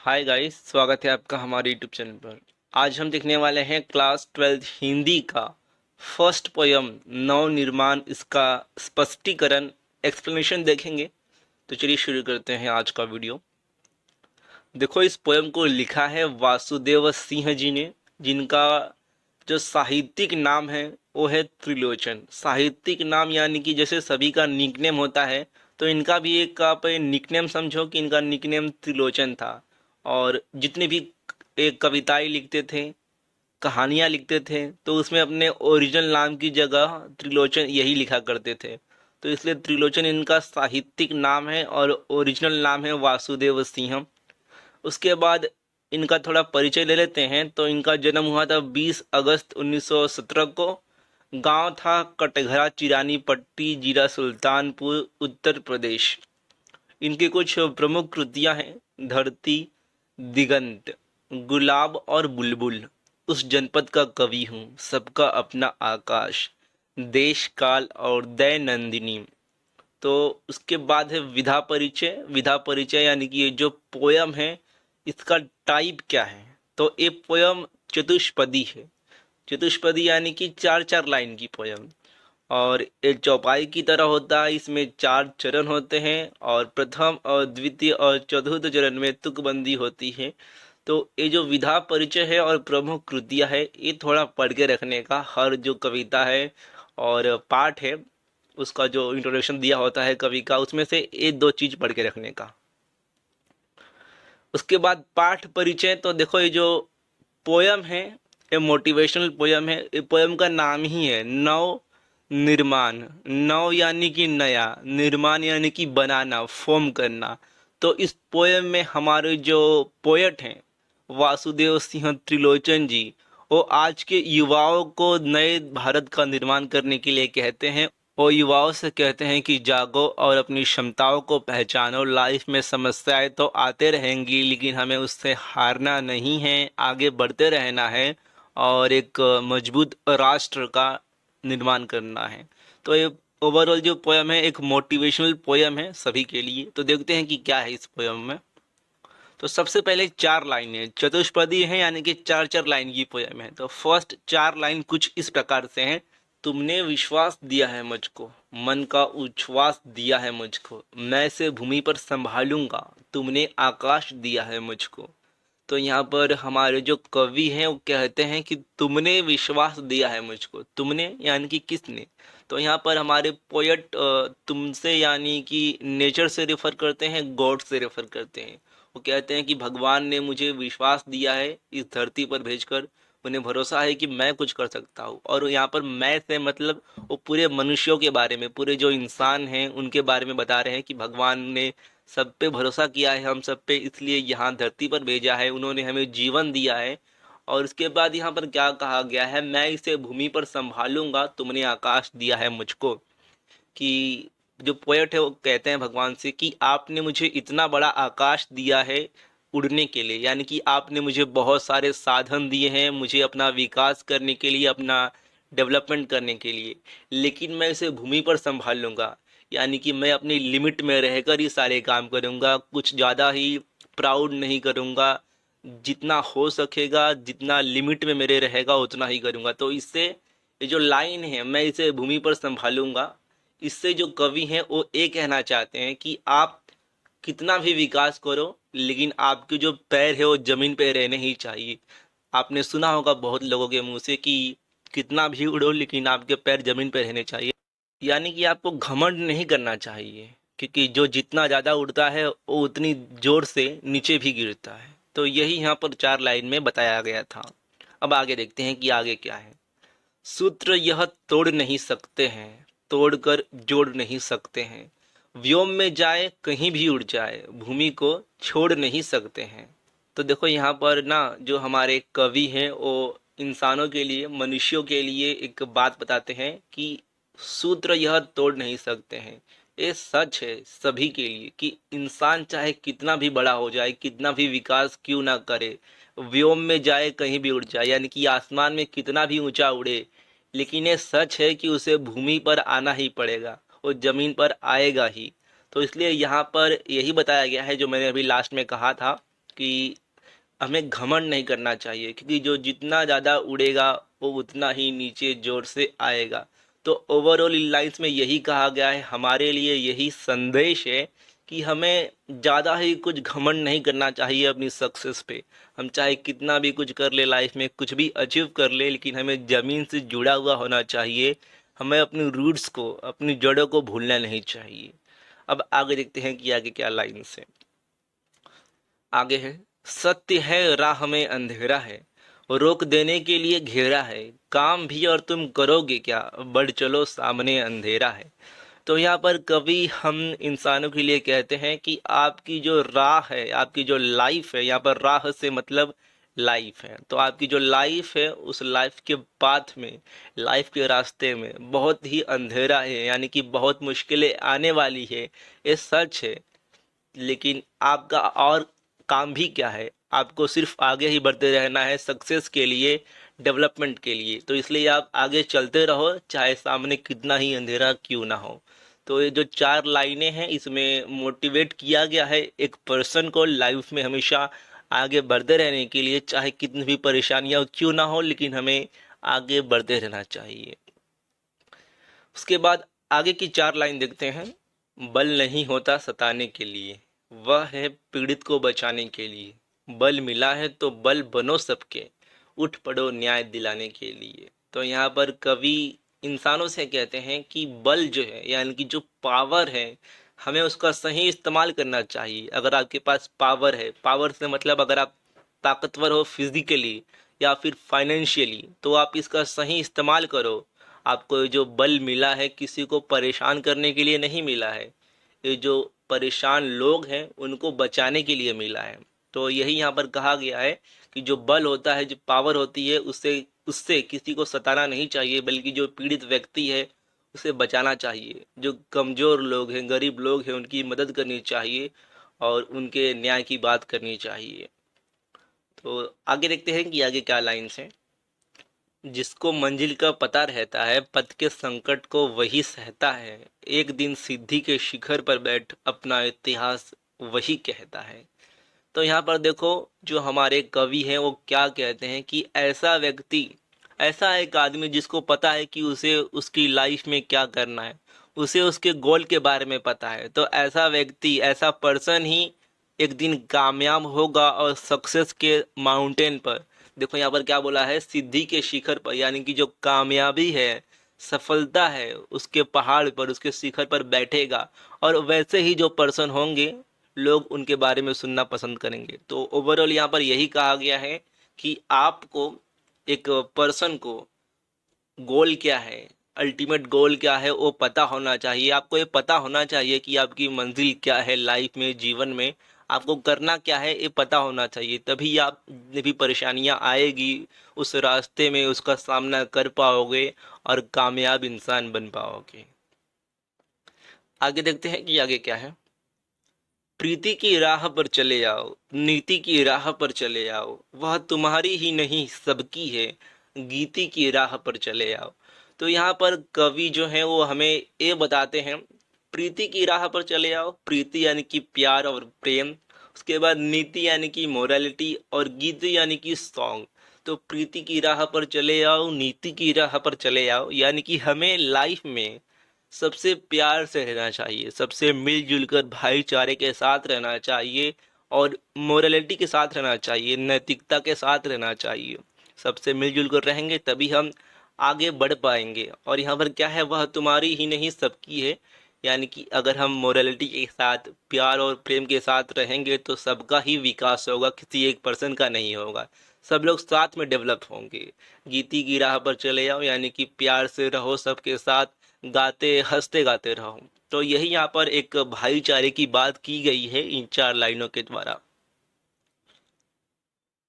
Hi guys, स्वागत है आपका हमारे यूट्यूब चैनल पर। आज हम देखने वाले हैं क्लास 12 हिंदी का फर्स्ट पोयम नव निर्माण, इसका स्पष्टीकरण एक्सप्लेनेशन देखेंगे। तो चलिए शुरू करते हैं आज का वीडियो। देखो, इस पोयम को लिखा है वासुदेव सिंह जी ने, जिनका जो साहित्यिक नाम है वो है त्रिलोचन। साहित्यिक नाम यानी कि जैसे सभी का निकनेम होता है, तो इनका भी एक आप निकनेम समझो कि इनका निकनेम त्रिलोचन था। और जितने भी एक कविताएं लिखते थे, कहानियां लिखते थे, तो उसमें अपने ओरिजिनल नाम की जगह त्रिलोचन यही लिखा करते थे। तो इसलिए त्रिलोचन इनका साहित्यिक नाम है और ओरिजिनल नाम है वासुदेव सिंह। उसके बाद इनका थोड़ा परिचय ले लेते हैं। तो इनका जन्म हुआ था 20 अगस्त 1917 को। गांव था कटघरा, चिरानी पट्टी, जिला सुल्तानपुर, उत्तर प्रदेश। इनकी कुछ प्रमुख कृतियां हैं: धरती, दिगंत, गुलाब और बुलबुल, उस जनपद का कवि हूँ, सबका अपना आकाश, देश काल और दैनंदिनी। तो उसके बाद है विधा परिचय। विधा परिचय यानी कि ये जो पोयम है इसका टाइप क्या है। तो ये पोयम चतुष्पदी है। चतुष्पदी यानी कि चार चार लाइन की पोयम, और ये चौपाई की तरह होता है। इसमें चार चरण होते हैं और प्रथम और द्वितीय और चतुर्थ चरण में तुकबंदी होती है। तो ये जो विधा परिचय है और प्रमुख कृतियां है, ये थोड़ा पढ़ के रखने का। हर जो कविता है और पाठ है, उसका जो इंट्रोडक्शन दिया होता है कवि का, उसमें से ये दो चीज पढ़ के रखने का। उसके बाद पाठ परिचय। तो देखो, ये जो पोयम है ये मोटिवेशनल पोयम है। ये पोयम का नाम ही है नव निर्माण। नव यानी कि नया, निर्माण यानी कि बनाना, फॉर्म करना। तो इस पोयम में हमारे जो पोएट हैं वासुदेव सिंह त्रिलोचन जी, वो आज के युवाओं को नए भारत का निर्माण करने के लिए कहते हैं। वो युवाओं से कहते हैं कि जागो और अपनी क्षमताओं को पहचानो। लाइफ में समस्याएं तो आते रहेंगी, लेकिन हमें उससे हारना नहीं है, आगे बढ़ते रहना है और एक मजबूत राष्ट्र का निर्माण करना है। तो ये ओवरऑल जो पोयम है एक मोटिवेशनल पोयम है सभी के लिए। तो देखते हैं कि क्या है इस पोयम में। तो सबसे पहले चार लाइन है, चतुष्पदी है यानी कि चार चार लाइन की पोयम है। तो फर्स्ट चार लाइन कुछ इस प्रकार से हैं: तुमने विश्वास दिया है मुझको, मन का उच्छ्वास दिया है मुझको, मैं से भूमि पर संभालूंगा, तुमने आकाश दिया है मुझको। तो यहाँ पर हमारे जो कवि हैं वो कहते हैं कि तुमने विश्वास दिया है मुझको। तुमने यानी कि किसने। तो यहाँ पर हमारे पोएट तुमसे यानी कि नेचर से रेफर करते हैं, गॉड से रेफर करते हैं। वो कहते हैं कि भगवान ने मुझे विश्वास दिया है इस धरती पर भेजकर, उन्हें भरोसा है कि मैं कुछ कर सकता हूँ। और यहाँ पर मैं से मतलब वो पूरे मनुष्यों के बारे में, पूरे जो इंसान हैं उनके बारे में बता रहे हैं कि भगवान ने सब पे भरोसा किया है, हम सब पे, इसलिए यहाँ धरती पर भेजा है, उन्होंने हमें जीवन दिया है। और उसके बाद यहाँ पर क्या कहा गया है: मैं इसे भूमि पर संभालूंगा, तुमने आकाश दिया है मुझको। कि जो पोएट है वो कहते हैं भगवान से कि आपने मुझे इतना बड़ा आकाश दिया है उड़ने के लिए, यानी कि आपने मुझे बहुत सारे साधन दिए हैं मुझे अपना विकास करने के लिए, अपना डेवलपमेंट करने के लिए, लेकिन मैं इसे भूमि पर संभाल लूँगा। यानी कि मैं अपनी लिमिट में रहकर ही सारे काम करूँगा, कुछ ज़्यादा ही प्राउड नहीं करूँगा, जितना हो सकेगा, जितना लिमिट में मेरे रहेगा उतना ही करूँगा। तो इससे ये जो लाइन है, मैं इसे भूमि पर संभालूंगा, इससे जो कवि हैं वो ये कहना चाहते हैं कि आप कितना भी विकास करो, लेकिन आपके जो पैर है वो जमीन पे रहने ही चाहिए। आपने सुना होगा बहुत लोगों के मुंह से कि कितना भी उड़ो लेकिन आपके पैर जमीन पे रहने चाहिए। यानी कि आपको घमंड नहीं करना चाहिए, क्योंकि जो जितना ज़्यादा उड़ता है वो उतनी जोर से नीचे भी गिरता है। तो यही यहाँ पर चार लाइन में बताया गया था। अब आगे देखते हैं कि आगे क्या है। सूत्र यह तोड़ नहीं सकते हैं, तोड़कर जोड़ नहीं सकते हैं, व्योम में जाए कहीं भी उड़ जाए, भूमि को छोड़ नहीं सकते हैं। तो देखो, यहाँ पर ना जो हमारे कवि हैं वो इंसानों के लिए, मनुष्यों के लिए एक बात बताते हैं कि सूत्र यह तोड़ नहीं सकते हैं। ये सच है सभी के लिए कि इंसान चाहे कितना भी बड़ा हो जाए, कितना भी विकास क्यों ना करे, व्योम में जाए कहीं भी उड़ जाए, यानी कि आसमान में कितना भी ऊंचा उड़े, लेकिन ये सच है कि उसे भूमि पर आना ही पड़ेगा, वो जमीन पर आएगा ही। तो इसलिए यहाँ पर यही बताया गया है जो मैंने अभी लास्ट में कहा था कि हमें घमंड नहीं करना चाहिए, क्योंकि जो जितना ज़्यादा उड़ेगा वो उतना ही नीचे जोर से आएगा। तो ओवरऑल इन लाइन्स में यही कहा गया है, हमारे लिए यही संदेश है कि हमें ज़्यादा ही कुछ घमंड नहीं करना चाहिए अपनी सक्सेस पे। हम चाहे कितना भी कुछ कर ले लाइफ में, कुछ भी अचीव कर ले, लेकिन हमें ज़मीन से जुड़ा हुआ होना चाहिए। हमें अपनी रूट्स को, अपनी जड़ों को भूलना नहीं चाहिए। अब आगे देखते हैं कि आगे क्या लाइन्स है। आगे है, सत्य है राह में अंधेरा है, रोक देने के लिए घेरा है, काम भी और तुम करोगे क्या, बढ़ चलो सामने अंधेरा है। तो यहाँ पर कवि हम इंसानों के लिए कहते हैं कि आपकी जो राह है, आपकी जो लाइफ है, यहाँ पर राह से मतलब लाइफ है, तो आपकी जो लाइफ है उस लाइफ के पाथ में, लाइफ के रास्ते में बहुत ही अंधेरा है, यानी कि बहुत मुश्किलें आने वाली है, ये सच है। लेकिन आपका और काम भी क्या है, आपको सिर्फ आगे ही बढ़ते रहना है सक्सेस के लिए, डेवलपमेंट के लिए। तो इसलिए आप आगे चलते रहो, चाहे सामने कितना ही अंधेरा क्यों ना हो। तो ये जो 4 लाइनें हैं, इसमें मोटिवेट किया गया है एक पर्सन को लाइफ में हमेशा आगे बढ़ते रहने के लिए, चाहे कितनी भी परेशानियां क्यों ना हो, लेकिन हमें आगे बढ़ते रहना चाहिए। उसके बाद आगे की 4 लाइन देखते हैं। बल नहीं होता सताने के लिए, वह है पीड़ित को बचाने के लिए, बल मिला है तो बल बनो सबके, उठ पड़ो न्याय दिलाने के लिए। तो यहाँ पर कवि इंसानों से कहते हैं कि बल जो है, यानी कि जो पावर है, हमें उसका सही इस्तेमाल करना चाहिए। अगर आपके पास पावर है, पावर से मतलब अगर आप ताकतवर हो फिजिकली या फिर फाइनेंशियली, तो आप इसका सही इस्तेमाल करो। आपको जो बल मिला है किसी को परेशान करने के लिए नहीं मिला है, ये जो परेशान लोग हैं उनको बचाने के लिए मिला है। तो यही यहाँ पर कहा गया है कि जो बल होता है, जो पावर होती है, उससे उससे किसी को सताना नहीं चाहिए, बल्कि जो पीड़ित व्यक्ति है उसे बचाना चाहिए। जो कमज़ोर लोग हैं, गरीब लोग हैं, उनकी मदद करनी चाहिए और उनके न्याय की बात करनी चाहिए। तो आगे देखते हैं कि आगे क्या लाइन्स हैं। जिसको मंजिल का पता रहता है, पथ के संकट को वही सहता है, एक दिन सिद्धि के शिखर पर बैठ अपना इतिहास वही कहता है। तो यहाँ पर देखो, जो हमारे कवि हैं वो क्या कहते हैं कि ऐसा व्यक्ति, ऐसा एक आदमी जिसको पता है कि उसे उसकी लाइफ में क्या करना है, उसे उसके गोल के बारे में पता है, तो ऐसा व्यक्ति, ऐसा पर्सन ही एक दिन कामयाब होगा और सक्सेस के माउंटेन पर, देखो यहाँ पर क्या बोला है, सिद्धि के शिखर पर, यानी कि जो कामयाबी है, सफलता है, उसके पहाड़ पर, उसके शिखर पर बैठेगा। और वैसे ही जो पर्सन होंगे, लोग उनके बारे में सुनना पसंद करेंगे। तो ओवरऑल यहाँ पर यही कहा गया है कि आपको, एक पर्सन को गोल क्या है, अल्टीमेट गोल क्या है, वो पता होना चाहिए। आपको ये पता होना चाहिए कि आपकी मंजिल क्या है लाइफ में, जीवन में आपको करना क्या है, ये पता होना चाहिए। तभी आप जितनी भी परेशानियां आएगी उस रास्ते में उसका सामना कर पाओगे और कामयाब इंसान बन पाओगे। आगे देखते हैं कि आगे क्या है। प्रीति की राह पर चले आओ, नीति की राह पर चले आओ, वह तुम्हारी ही नहीं सबकी है, गीति की राह पर चले आओ। तो यहाँ पर कवि जो है वो हमें ये बताते हैं, प्रीति की राह पर चले आओ, प्रीति यानी कि प्यार और प्रेम, उसके बाद नीति यानी कि मोरालिटी, और गीत यानी कि सॉन्ग। तो प्रीति की राह पर चले आओ, नीति की राह पर चले आओ, यानी कि हमें लाइफ में सबसे प्यार से रहना चाहिए, सबसे मिलजुल कर भाईचारे के साथ रहना चाहिए और मोरालिटी के साथ रहना चाहिए, नैतिकता के साथ रहना चाहिए। सबसे मिलजुल कर रहेंगे तभी हम आगे बढ़ पाएंगे। और यहाँ पर क्या है, वह तुम्हारी ही नहीं सबकी है, यानी कि अगर हम मोरालिटी के साथ, प्यार और प्रेम के साथ रहेंगे तो सबका ही विकास होगा, किसी एक पर्सन का नहीं होगा, सब लोग साथ में डेवलप होंगे। गीति की राह पर चले आओ, यानी कि प्यार से रहो सबके साथ, गाते हंसते गाते रहो। तो यही यहाँ पर एक भाईचारे की बात की गई है इन 4 लाइनों के द्वारा।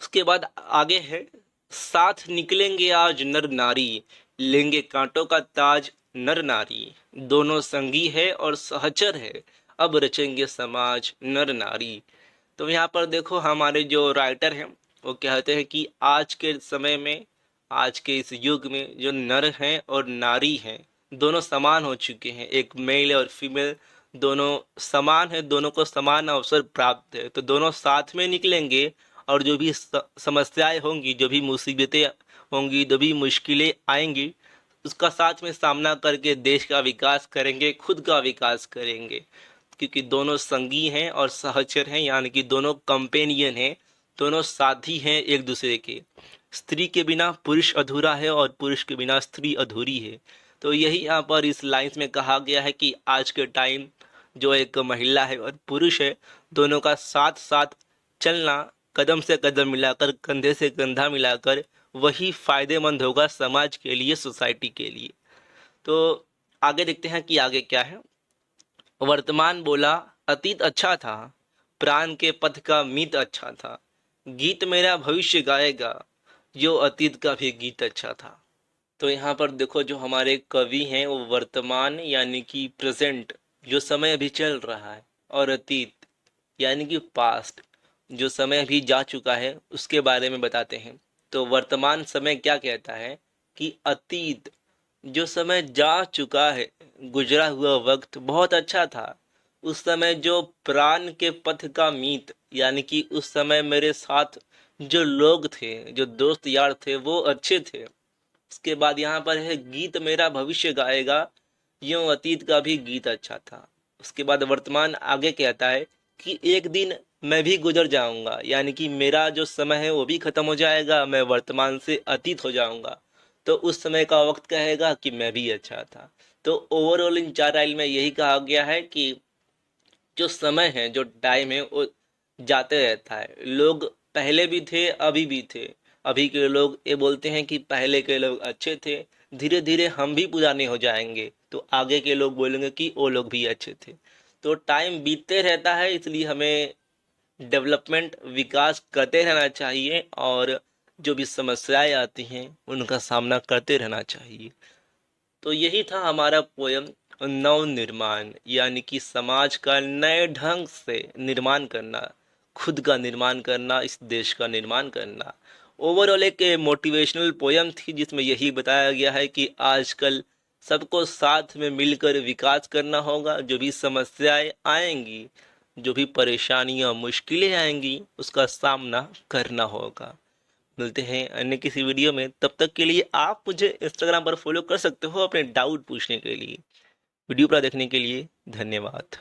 उसके बाद आगे है, साथ निकलेंगे आज नर नारी, लेंगे कांटों का ताज नर नारी, दोनों संगी है और सहचर है, अब रचेंगे समाज नर नारी। तो यहाँ पर देखो, हमारे जो राइटर हैं वो कहते हैं कि आज के समय में, आज के इस युग में जो नर हैं और नारी हैं दोनों समान हो चुके हैं, एक मेल और फीमेल दोनों समान है, दोनों को समान अवसर प्राप्त है, तो दोनों साथ में निकलेंगे और जो भी समस्याएं होंगी, जो भी मुसीबतें होंगी, जो भी मुश्किलें आएंगी, उसका साथ में सामना करके देश का विकास करेंगे, खुद का विकास करेंगे। क्योंकि दोनों संगी हैं और सहचर हैं, यानी कि दोनों कंपेनियन हैं, दोनों साथी हैं एक दूसरे के। स्त्री के बिना पुरुष अधूरा है और पुरुष के बिना स्त्री अधूरी है। तो यही यहाँ पर इस लाइन्स में कहा गया है कि आज के टाइम जो एक महिला है और पुरुष है, दोनों का साथ साथ चलना, कदम से कदम मिलाकर, कंधे से कंधा मिलाकर, वही फायदेमंद होगा समाज के लिए, सोसाइटी के लिए। तो आगे देखते हैं कि आगे क्या है। वर्तमान बोला अतीत अच्छा था, प्राण के पथ का मीत अच्छा था, गीत मेरा भविष्य गाएगा, जो अतीत का भी गीत अच्छा था। तो यहाँ पर देखो, जो हमारे कवि हैं वो वर्तमान यानी कि प्रेजेंट, जो समय अभी चल रहा है, और अतीत यानी कि पास्ट, जो समय अभी जा चुका है, उसके बारे में बताते हैं। तो वर्तमान समय क्या कहता है कि अतीत, जो समय जा चुका है, गुजरा हुआ वक्त बहुत अच्छा था। उस समय जो प्राण के पथ का मीत, यानी कि उस समय मेरे साथ जो लोग थे, जो दोस्त यार थे, वो अच्छे थे। उसके बाद यहाँ पर है गीत मेरा भविष्य गाएगा, यूं अतीत का भी गीत अच्छा था। उसके बाद वर्तमान आगे कहता है कि एक दिन मैं भी गुजर जाऊंगा, यानी कि मेरा जो समय है वो भी खत्म हो जाएगा, मैं वर्तमान से अतीत हो जाऊंगा। तो उस समय का वक्त कहेगा कि मैं भी अच्छा था। तो ओवरऑल इन 4 लाइन में यही कहा गया है कि जो समय है, जो टाइम है, वो जाते रहता है। लोग पहले भी थे, अभी भी थे। अभी के लोग ये बोलते हैं कि पहले के लोग अच्छे थे, धीरे धीरे हम भी पुराने हो जाएंगे, तो आगे के लोग बोलेंगे कि वो लोग भी अच्छे थे। तो टाइम बीतते रहता है, इसलिए हमें डेवलपमेंट, विकास करते रहना चाहिए, और जो भी समस्याएं आती हैं उनका सामना करते रहना चाहिए। तो यही था हमारा पोयम नव निर्माण, यानी कि समाज का नए ढंग से निर्माण करना, खुद का निर्माण करना, इस देश का निर्माण करना। ओवरऑल एक मोटिवेशनल पोयम थी, जिसमें यही बताया गया है कि आजकल सबको साथ में मिलकर विकास करना होगा। जो भी समस्याएं आएंगी, जो भी परेशानियां, मुश्किलें आएंगी, उसका सामना करना होगा। मिलते हैं अन्य किसी वीडियो में, तब तक के लिए आप मुझे इंस्टाग्राम पर फॉलो कर सकते हो अपने डाउट पूछने के लिए। वीडियो पूरा देखने के लिए धन्यवाद।